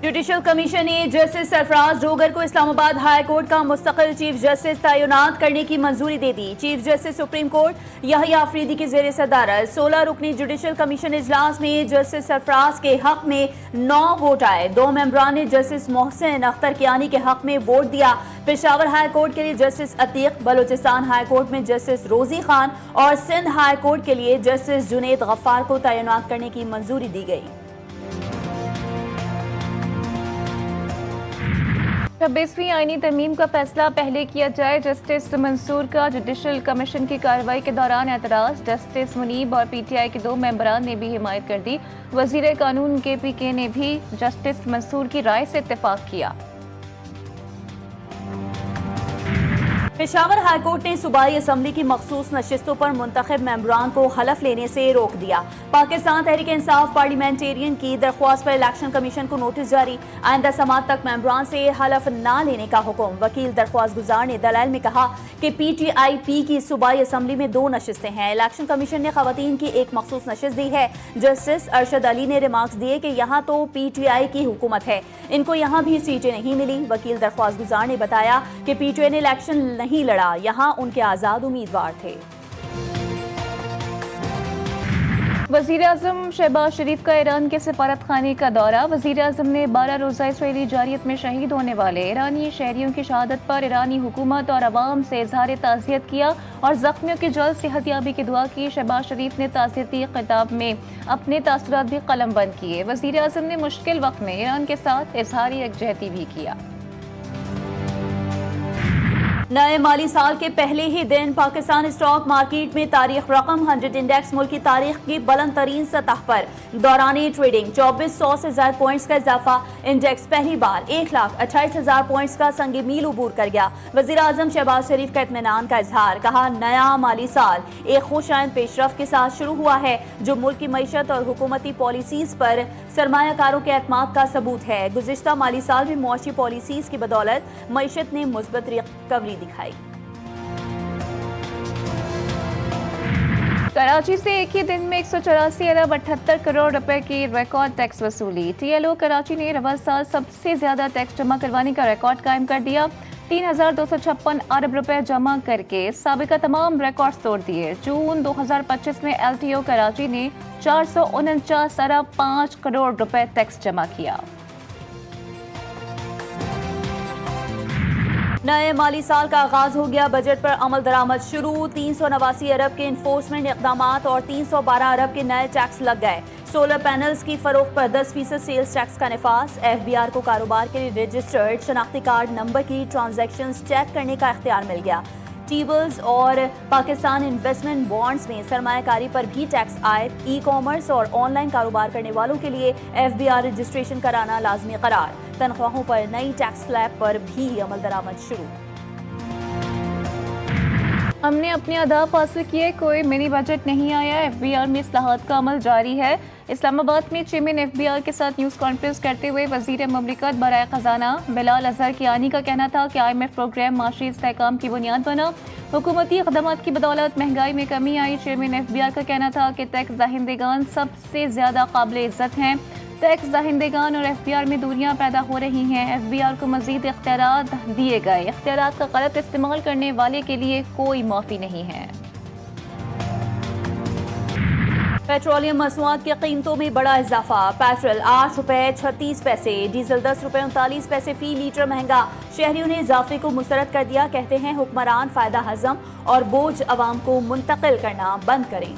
Judicial commission نے justice سرفراز ڈوگر کو اسلام آباد ہائی کورٹ کا مستقل چیف جسٹس تعینات کرنے کی منظوری دے دی۔ چیف جسٹس سپریم کورٹ یحییٰ آفریدی کی زیر صدارت 16 رکنی جوڈیشل کمیشن اجلاس میں جسٹس سرفراز کے حق میں 9 ووٹ آئے۔ 2 ممبران نے جسٹس محسن اختر کیانی کے حق میں ووٹ دیا۔ پشاور ہائی کورٹ کے لیے justice Atiq, Balochistan high court میں جسٹس روزی خان اور سندھ ہائی کورٹ کے لیے جسٹس جنید غفار کو تعینات کرنے کی منظوری دی گئی۔ 26ویں آئینی ترمیم کا فیصلہ پہلے کیا جائے۔ جسٹس منصور کا جوڈیشل کمیشن کی کارروائی کے دوران اعتراض۔ جسٹس منیب اور پی ٹی آئی کے 2 ممبران نے بھی حمایت کر دی۔ وزیر قانون کے پی کے نے بھی جسٹس منصور کی رائے سے اتفاق کیا۔ پشاور ہائی کورٹ نے صوبائی اسمبلی کی مخصوص نشستوں پر منتخب ممبران کو حلف لینے سے روک دیا۔ پاکستان تحریک انصاف پارلیمنٹیرین کی درخواست پر الیکشن کمیشن کو نوٹس جاری۔ آئندہ سماعت تک ممبران سے حلف نہ لینے کا حکم۔ وکیل درخواست گزار نے دلائل میں کہا کہ پی ٹی آئی پی کی صوبائی اسمبلی میں 2 نشستیں ہیں۔ الیکشن کمیشن نے خواتین کی ایک مخصوص نشست دی ہے۔ جسٹس ارشد علی نے ریمارکس دیے کہ یہاں تو پی ٹی آئی کی حکومت ہے، ان کو یہاں بھی سیٹیں نہیں ملی۔ وکیل درخواست گزار نے بتایا کہ پی ٹی آئی نے الیکشن نہیں لڑا، یہاں ان کے آزاد امیدوار تھے۔ وزیر اعظم شہباز شریف کا ایران کے سفارت خانے کا دورہ۔ وزیر اعظم نے 12 روزہ اسرائیلی جارحیت میں شہید ہونے والے ایرانی شہریوں کی شہادت پر ایرانی حکومت اور عوام سے اظہار تعزیت کیا اور زخمیوں کی جلد صحت یابی کی دعا کی۔ شہباز شریف نے تعزیتی خطاب میں اپنے تاثرات بھی قلم بند کیے۔ وزیر اعظم نے مشکل وقت میں ایران کے ساتھ اظہار یکجہتی بھی کیا۔ نئے مالی سال کے پہلے ہی دن پاکستان اسٹاک مارکیٹ میں تاریخ رقم 100 انڈیکس ملک کی تاریخ کی بلند ترین سطح پر دوران ٹریڈنگ 2400 سے زائد پوائنٹس کا اضافہ۔ انڈیکس پہلی بار 1,28,000 پوائنٹس کا سنگ میل عبور کر گیا۔ وزیر اعظم شہباز شریف کا اطمینان کا اظہار، کہا نیا مالی سال ایک خوش آئند پیش رفت کے ساتھ شروع ہوا ہے جو ملک کی معیشت اور حکومتی پالیسیز پر سرمایہ کاروں کے اعتماد کا ثبوت ہے۔ گزشتہ مالی سال میں معاشی پالیسیز کی بدولت معیشت نے مثبت ریکوری دکھائی۔ کراچی سے ایک ہی دن میں 184 ارب 78 کروڑ روپے کی ریکارڈ ٹیکس وصولی۔ ٹی ایل او کراچی نے رواں سال سب سے زیادہ ٹیکس جمع کروانے کا ریکارڈ قائم کر دیا۔ 3,256 ارب روپے جمع کر کے سابقہ تمام ریکارڈز توڑ دیے۔ جون 2025 میں ایل ٹی او کراچی نے 449 ارب 5 کروڑ روپے ٹیکس جمع کیا۔ نئے مالی سال کا آغاز ہو گیا، بجٹ پر عمل درآمد شروع۔ 389 ارب کے انفورسمنٹ اقدامات اور 312 ارب کے نئے ٹیکس لگ گئے۔ سولر پینلز کی فروخت پر 10% سیلز ٹیکس کا نفاذ۔ ایف بی آر کو کاروبار کے لیے رجسٹرڈ شناختی کارڈ نمبر کی ٹرانزیکشنز چیک کرنے کا اختیار مل گیا۔ ٹی بلز اور پاکستان انویسٹمنٹ بانڈز میں سرمایہ کاری پر بھی ٹیکس عائد۔ ای کامرس اور آن لائن کاروبار کرنے والوں کے لیے ایف بی آر رجسٹریشن کرانا لازمی قرار۔ تنخواہوں پر نئی ٹیکس سلیب پر بھی عمل درآمد شروع۔ ہم نے اپنے اہداف حاصل کیے، کوئی منی بجٹ نہیں آیا۔ ایف بی آر میں اصلاحات کا عمل جاری ہے۔ اسلام آباد میں چیئرمین ایف بی آر کے ساتھ نیوز کانفرنس کرتے ہوئے وزیر مملکت برائے خزانہ بلال اظہر کیانی کا کہنا تھا کہ آئی ایم ایف پروگرام معاشی استحکام کی بنیاد بنا۔ حکومتی اقدامات کی بدولت مہنگائی میں کمی آئی۔ چیئرمین ایف بی آر کا کہنا تھا کہ ٹیکس دہندگان سب سے زیادہ قابل عزت ہیں۔ ٹیکس دہندگان اور ایف بی آر میں دوریاں پیدا ہو رہی ہیں۔ ایف بی آر کو مزید اختیارات دیے گئے۔ اختیارات کا غلط استعمال کرنے والے کے لیے کوئی معافی نہیں ہے۔ پیٹرولیم مصنوعات کی قیمتوں میں بڑا اضافہ۔ پیٹرول 8 روپے 36 پیسے، ڈیزل 10 روپے 39 پیسے فی لیٹر مہنگا۔ شہریوں نے اضافے کو مسترد کر دیا، کہتے ہیں حکمران فائدہ ہضم اور بوجھ عوام کو منتقل کرنا بند کریں۔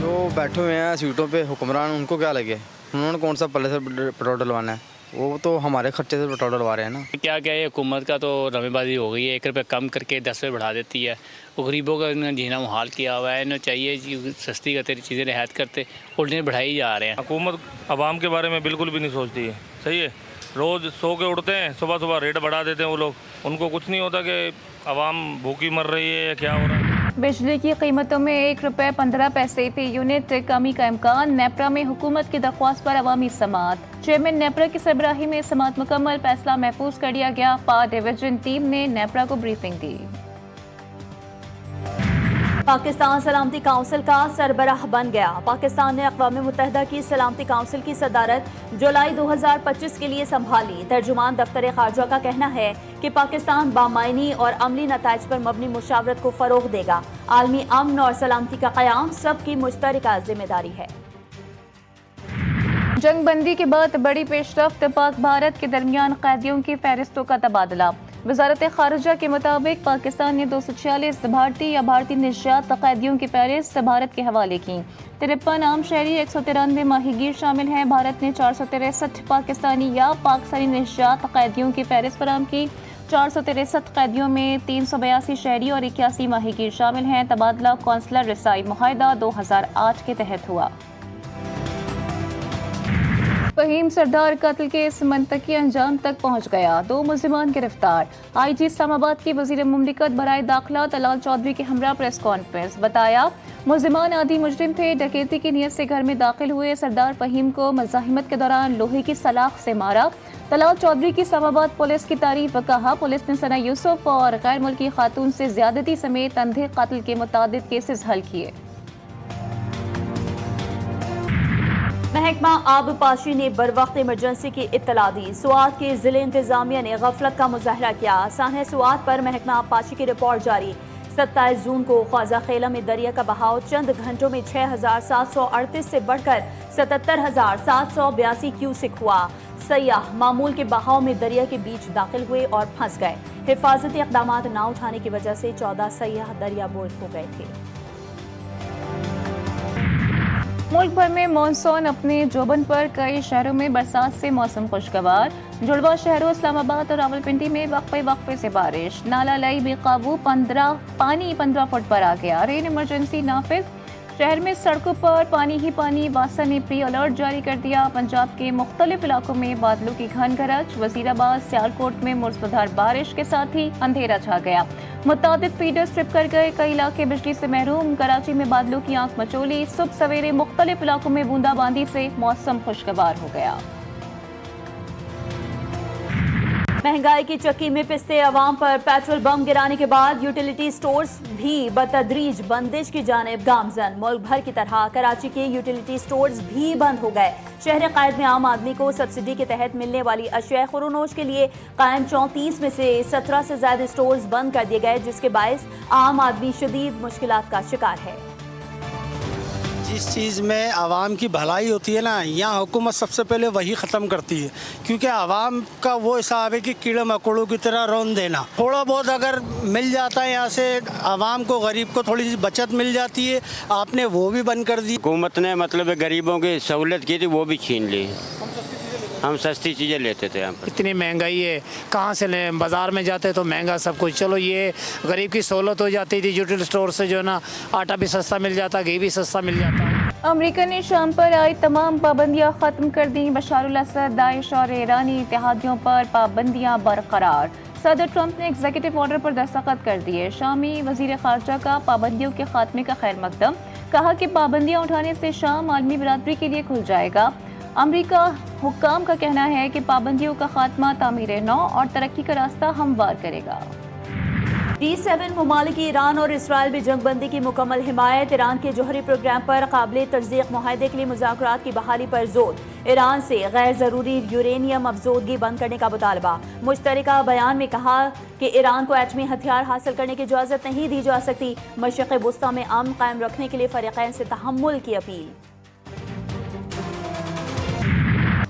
جو بیٹھے ہوئے ہیں سیٹوں پہ حکمران، ان کو کیا لگے؟ انہوں نے کون سا پلے سے پیٹرول ڈلوانا ہے؟ وہ تو ہمارے خرچے سے پیٹرول ڈلوا رہے ہیں نا۔ کیا یہ حکومت کا تو رمے بازی ہو گئی ہے، 1 روپے کم کر کے 10 روپے بڑھا دیتی ہے۔ وہ غریبوں کا انہوں نے جینا محال کیا ہوا ہے۔ انہیں چاہیے سستی کا تیری چیزیں رعایت کرتے، الٹے بڑھائی جا رہے ہیں۔ حکومت عوام کے بارے میں بالکل بھی نہیں سوچتی ہے، صحیح ہے۔ روز سو کے اٹھتے ہیں، صبح صبح ریٹ بڑھا دیتے ہیں وہ لوگ، ان کو کچھ نہیں ہوتا کہ عوام بھوکی مر رہی ہے یا کیا ہو رہا ہے۔ بجلی کی قیمتوں میں 1 روپے 15 پیسے فی یونٹ کمی کا امکان۔ نیپرا میں حکومت کی درخواست پر عوامی سماعت۔ چیئرمین نیپرا کی سربراہی میں سماعت مکمل، فیصلہ محفوظ کر لیا گیا۔ پا ڈویژن ٹیم نے نیپرا کو بریفنگ دی۔ पाकिस्तान सलामती काउंसिल का सरबराह बन गया। पाकिस्तान ने अक़वाम मुत्तहिदा की सलामती काउंसिल की सदारत जुलाई 2025 के लिए संभाली। तर्जुमान दफ्तर खारजा का कहना है कि पाकिस्तान बामायनी और अमली नताइज पर मबनी मुशावरत को फ़रोग़ देगा। आलमी अमन और सलामती का क़याम सबकी मुश्तरका जिम्मेदारी है। जंग बंदी के बाद बड़ी पेशरफ्त, पाक भारत के दरमियान कैदियों की फहरिस्तों का तबादला। वजारत खारजा के मुताबिक पाकिस्तान ने 246 भारतीय या भारतीय निजात कैदियों की फहरिस्त भारत के हवाले की। 53 आम शहरी, 193 माहीगीर शामिल हैं। भारत ने 463 पाकिस्तानी या पाकिस्तानी निजात कैदियों की फहरिस्त फराहम की। 463 कैदियों में 382 शहरी और 81 माहीगीर शामिल हैं। तबादला कौंसलर रसाई मुआहदा 2008 के तहत हुआ। फहीम सरदार कत्ल केस मंतकी अंजाम तक पहुंच गया। 2 मुल्जिमान गिरफ्तार। IG इस्लामाबाद की वज़ीर मुमलिकत बराए दाखिला तलाल चौधरी के हमरा प्रेस कॉन्फ्रेंस। बताया, मुल्जिमान आदि मुजरिम थे, डकैती की नीयत से घर में दाखिल हुए। सरदार फहीम को मज़ाहिमत के दौरान लोहे की सलाख से मारा। तलाल चौधरी की इस्लामाबाद पुलिस की तारीफ। कहा, पुलिस ने सना यूसुफ और गैर मुल्की खातून से ज्यादती समेत अंधे कत्ल के मुतादिद केसेस हल किए। महकमा आबपाशी ने बरवक्त इमरजेंसी की इत्तला दी। सुआत की जिले इंतजामिया ने गफलत का मुजाहरा किया। सानह सुआत पर महकमा आबपाशी की रिपोर्ट जारी। 27 जून को ख्वाजा खेला में दरिया का बहाव चंद घंटों में 6,738 से बढ़कर 77,782 क्यूसिक हुआ। सयाह मामूल के बहाव में दरिया के बीच दाखिल हुए और फंस गए। हिफाजती इक़दामात न उठाने की वजह से 14 सयाह दरिया बोझ हो गए थे। मुल्क भर में मानसून अपने जोबन पर, कई शहरों में बरसात से मौसम खुशगवार। जुड़वा शहरों इस्लामाबाद और रावलपिंडी में वक्फे से बारिश। नाला लाई बेकाबू, पानी 15 फुट पर आ गया। रेन इमरजेंसी नाफिज। शहर में सड़कों पर पानी ही पानी। वासा ने प्री अलर्ट जारी कर दिया। पंजाब के मुख्तलिफ इलाकों में बादलों की घन गरज। वजीराबाद, सियालकोट में मूसलाधार बारिश के साथ ही अंधेरा छा गया। मुतादिद फीडर्स ट्रिप कर गए। कई इलाके बिजली से महरूम। कराची में बादलों की आंख मचोली। सुबह सवेरे मुख्तलिफ इलाकों में बूंदाबांदी से मौसम खुशगवार हो गया। महंगाई की चक्की में पिसते अवाम पर पेट्रोल बम गिराने के बाद यूटिलिटी स्टोर्स भी बतदरीज बंदिश की जानिब गामजन। मुल्क भर की तरह कराची के यूटिलिटी स्टोर्स भी बंद हो गए। शहर कैद में आम आदमी को सब्सिडी के तहत मिलने वाली अशिया खुरोनोश के लिए कायम 34 में से 17 से ज्यादा स्टोर्स बंद कर दिए गए, जिसके बायस आम आदमी शदीद मुश्किलात का शिकार है। जिस चीज़ में आवाम की भलाई होती है ना, यहाँ हुकूमत सबसे पहले वही ख़त्म करती है, क्योंकि आवाम का वो हिसाब है कि कीड़े मकोड़ों की तरह रौन देना। थोड़ा बहुत अगर मिल जाता है यहाँ से आवाम को, गरीब को थोड़ी सी बचत मिल जाती है, आपने वो भी बंद कर दी। हुकूमत ने मतलब गरीबों की सहूलत की थी, वो भी छीन ली। हम सस्ती चीज़ें लेते थे यहाँ पर। इतनी महंगाई है, कहाँ से लें? बाज़ार में जाते तो महंगा सब कुछ। चलो ये गरीब की सहूलत हो जाती थी, यूटिलिटी स्टोर से जो है ना, आटा भी सस्ता मिल जाता, घी भी सस्ता मिल जाता। अमेरिका ने शाम पर आई तमाम पाबंदियां खत्म कर दी। बशारुल असद, दाइश और ईरानी इत्तेहादियों पर पाबंदियां बरकरार। सदर ट्रंप ने एग्जीक्यूटिव ऑर्डर पर दस्तखत कर दिए। शामी वजीर खारजा का पाबंदियों के खात्मे का खैर मकदम। कहा कि पाबंदियां उठाने से शाम आलमी बरादरी के लिए खुल जाएगा। अमेरिका हुक्काम का कहना है कि पाबंदियों का खात्मा तामीर नौ और तरक्की का रास्ता हमवार करेगा। G7 ममालिक ईरान और इसराइल भी जंगबंदी की मुकम्मल हिमायत। ईरान के जौहरी प्रोग्राम पर काबिल तस्दीक मुआहदे के लिए मुज़ाकरात की बहाली पर जोर। ईरान से गैर ज़रूरी यूरेनियम अफजोदगी बंद करने का मुतालबा। मुश्तरका बयान में कहा कि ईरान को एटमी हथियार हासिल करने की इजाज़त नहीं दी जा सकती। मशरिक़ वुस्ता में अमन कायम रखने के लिए फ़रीक़ैन से तहम्मुल की अपील।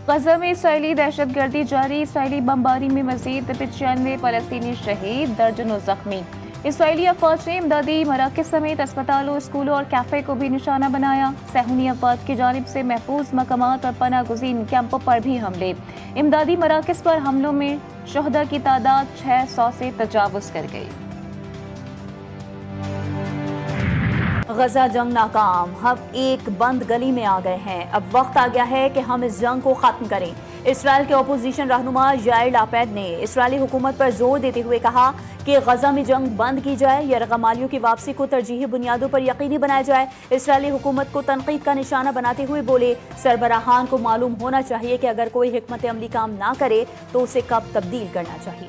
गजा में इसराइली दहशतगर्दी जारी। इसराइली बमबारी में मजीद 95 फलस्तीनी शहीद, दर्जनों जख्मी। इसराइली अफवाज ने इमदादी मराकज़ समेत अस्पतालों, स्कूलों और कैफे को भी निशाना बनाया। सहूनी अफवाज की जानिब से महफूज मकामात और पनाह गुज़ीन कैंपों पर भी हमले। इमदादी मराकज़ पर हमलों में शहदा की तादाद 600 से तजावुज़ कर गई। गजा जंग नाकाम, हम एक बंद गली में आ गए हैं। अब वक्त आ गया है कि हम इस जंग को खत्म करें। इसराइल के अपोजिशन रहनुमा याइर लापेड ने इसराइली हुकूमत पर जोर देते हुए कहा कि गजा में जंग बंद की जाए, यरगमालियों की वापसी को तरजीही बुनियादों पर यकीनी बनाया जाए। इसराइली हुकूमत को तनकीद का निशाना बनाते हुए बोले, सरबराहान को मालूम होना चाहिए कि अगर कोई हिकमत अमली काम ना करे तो उसे कब तब्दील करना चाहिए।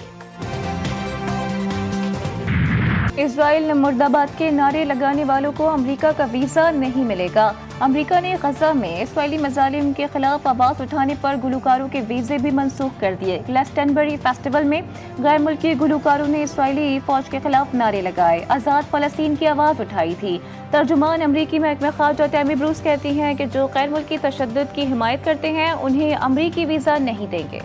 इसराइल मुर्दाबाद के नारे लगाने वालों को अमेरिका का वीज़ा नहीं मिलेगा। अमेरिका ने गजा में इसराइली मजालिम के खिलाफ आवाज़ उठाने पर गुलकारों के वीज़े भी मनसूख कर दिए। ग्लासटनबरी फेस्टिवल में गैर मुल्की गुलकारों ने इसराइली फौज के खिलाफ नारे लगाए, आज़ाद फ़लस्तीन की आवाज़ उठाई थी। तर्जुमान अमरीकी महकमा ख़ारजा टैमी ब्रूस कहती हैं कि जो गैर मुल्की तशद्दुद की हिमायत करते हैं उन्हें अमरीकी वीज़ा नहीं देंगे।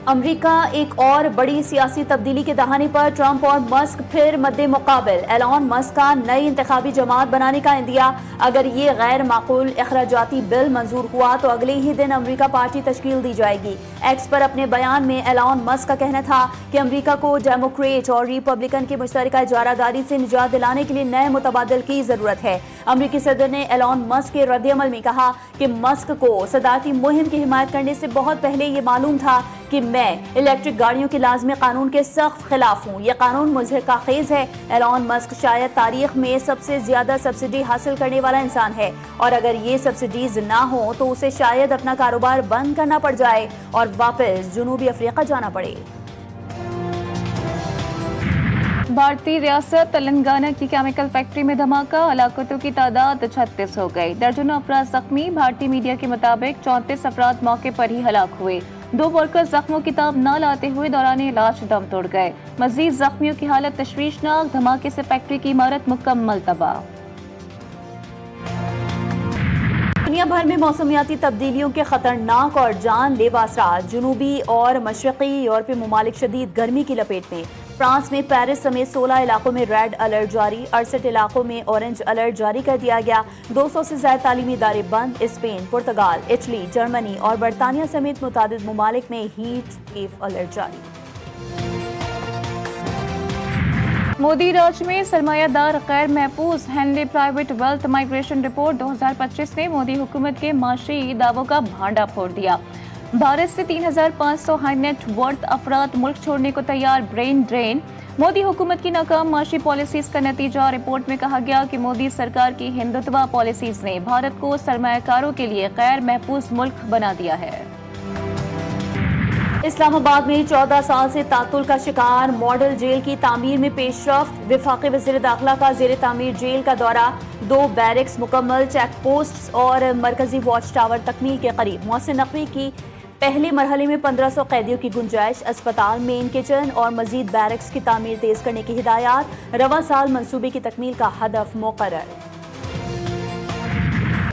अमेरिका एक और बड़ी सियासी तब्दीली के दहाने पर ट्रंप और मस्क फिर मद्दे मुकाबिल। एलॉन मस्क का नई इंतखाबी जमात बनाने का इंदिया। अगर ये गैर माकूल अखराजाती बिल मंजूर हुआ तो अगले ही दिन अमेरिका पार्टी तश्कील दी जाएगी। एक्स पर अपने बयान में एलॉन मस्क का कहना था कि अमेरिका को डेमोक्रेट और रिपब्लिकन की मुश्तरका इजारादारी से निजात दिलाने के लिए नए मुतबादल की जरूरत है। अमेरिकी सदर ने एलॉन मस्क के रद्द-ए-अमल में कहा कि मस्क को सदारती मुहिम की हिमायत करने से बहुत पहले ये मालूम था कि मैं इलेक्ट्रिक गाड़ियों के लाजमी कानून के सख्त खिलाफ हूँ। यह कानून मुज़हिका खेज है। एलॉन मस्क शायद तारीख में सबसे ज्यादा सब्सिडी हासिल करने वाला इंसान है और अगर ये सब्सिडीज ना हो तो उसे शायद अपना कारोबार बंद करना पड़ जाए और वापस जनूबी अफ्रीका जाना पड़े। भारतीय रियासत तेलंगाना की केमिकल फैक्ट्री में धमाका, हलाकतों की तादाद 36 हो गई, दर्जनों अफराद जख्मी। भारतीय मीडिया के मुताबिक 34 अफराद मौके पर ही हलाक हुए। 2 वर्कर्स जख्मों की ताब न लाते हुए दौरान इलाज दम तोड़ गए। मजीद जख्मियों की हालत तशवीशनाक, धमाके से फैक्ट्री की इमारत मुकम्मल तबाह। दुनिया भर में मौसमियाती तब्दीलियों के खतरनाक और जानलेवा असरात। जनूबी और मशरक़ी यूरोपीय ममालिक शदीद गर्मी की लपेट में। फ्रांस में पेरिस समेत 16 इलाकों में रेड अलर्ट जारी, 68 इलाकों में ऑरेंज अलर्ट जारी कर दिया गया। 200 से ज्यादा तालीमी इदारे बंद। स्पेन, पुर्तगाल, इटली, जर्मनी और बरतानिया समेत मुतादिद ममालिक में हीट वेव अलर्ट जारी। मोदी राज में सरमायादार गैर महफूज, Henley private wealth migration report 2025 ने मोदी हुकूमत के माशी दावों का भांडा फोड़ दिया। भारत से 3,500 हाई नेट वर्थ अफराद मुल्क छोड़ने को तैयार, ब्रेन ड्रेन। मोदी हुकूमत की नाकाम माशी पॉलिसीज का नतीजा। रिपोर्ट में कहा गया कि मोदी सरकार की हिंदुत्वा पॉलिसीज ने भारत को सरमायाकारों के लिए गैर महफूज मुल्क बना दिया है। इस्लामाबाद में 14 साल से तातुल का शिकार मॉडल जेल की तामीर में पेशरफ्त। वफाकी वज़ीर दाखिला का ज़ेर तामीर जेल का दौरा। 2 बैरिक्स मुकम्मल, चेक पोस्ट और मरकजी वॉच टावर तकमील के करीब। मोहसिन नकवी की पहले मरहले में 1500 कैदियों की गुंजाइश। अस्पताल, मेन किचन और मजीद बैरिक्स की तामीर तेज करने की हिदायत। रवा साल मंसूबे की तकमील का हदफ मुकर्रर।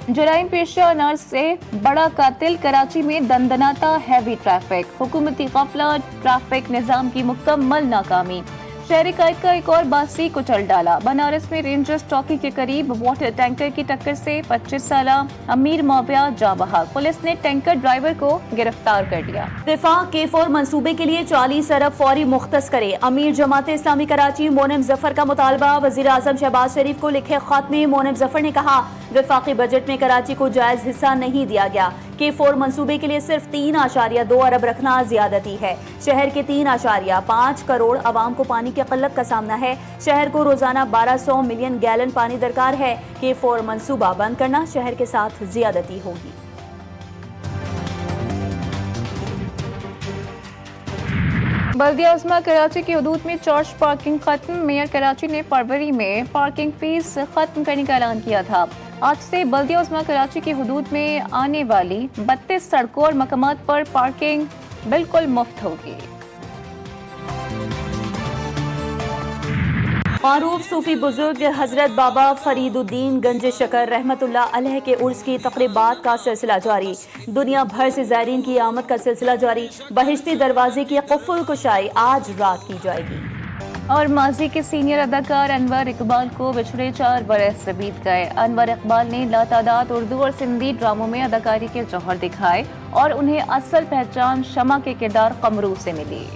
जराइम पेशा अनार से बड़ा कातिल, कराची में दंदनाता हैवी ट्रैफिक। हुकूमती गफलत, ट्रैफिक निज़ाम की मुकम्मल नाकामी। शहरी कायद का एक और बासी कुचल डाला। बनारस में रेंजर्स चौकी के करीब वाटर टैंकर की टक्कर से 25 साला अमीर माविया जा बहाक। पुलिस ने टैंकर ड्राइवर को गिरफ्तार कर लिया। दिफा K4 मंसूबे के लिए 40 अरब फौरी मुख्तस करे। अमीर जमात इस्लामी कराची मोनम जफर का मुतालबा। वजीर आजम शहबाज शरीफ को लिखे खत में मोनम जफर ने कहा, वफाकी बजट में कराची को जायज हिस्सा नहीं दिया गया। K4 मंसूबे के लिए सिर्फ 3.2 अरब रखना ज्यादती है। शहर के 3.5 करोड़ आवाम को पानी की किल्लत का सामना है। शहर को रोजाना 1200 मिलियन गैलन पानी दरकार है। K4 मंसूबा बंद करना शहर के साथ ज्यादती होगी। बल्दिया उस्मा कराची की हदूद में चार्ज पार्किंग खत्म। मेयर कराची ने फरवरी में पार्किंग फीस खत्म करने का ऐलान किया था। आज से बल्दिया उस्मा कराची की हदूद में आने वाली 32 सड़कों और मकामात पर पार्किंग बिल्कुल मुफ्त होगी। मारूफ सूफी बुजुर्ग हजरत बाबा फरीदुद्दीन गंज शकर रहमतुल्लाह अलैह के उर्स की तकरीबात का सिलसिला जारी। दुनिया भर से ज़ायरीन की आमद का सिलसिला जारी। बहिश्ती दरवाजे की कुफुल कुशाई आज रात की जाएगी। और माजी के सीनियर अदाकार अनवर इकबाल को बिछड़े 4 बरस बीत गए। अनवर इकबाल ने लातादाद उर्दू और सिंधी ड्रामों में अदाकारी के जौहर दिखाए और उन्हें असल पहचान शमा के किरदार कमरू से मिली।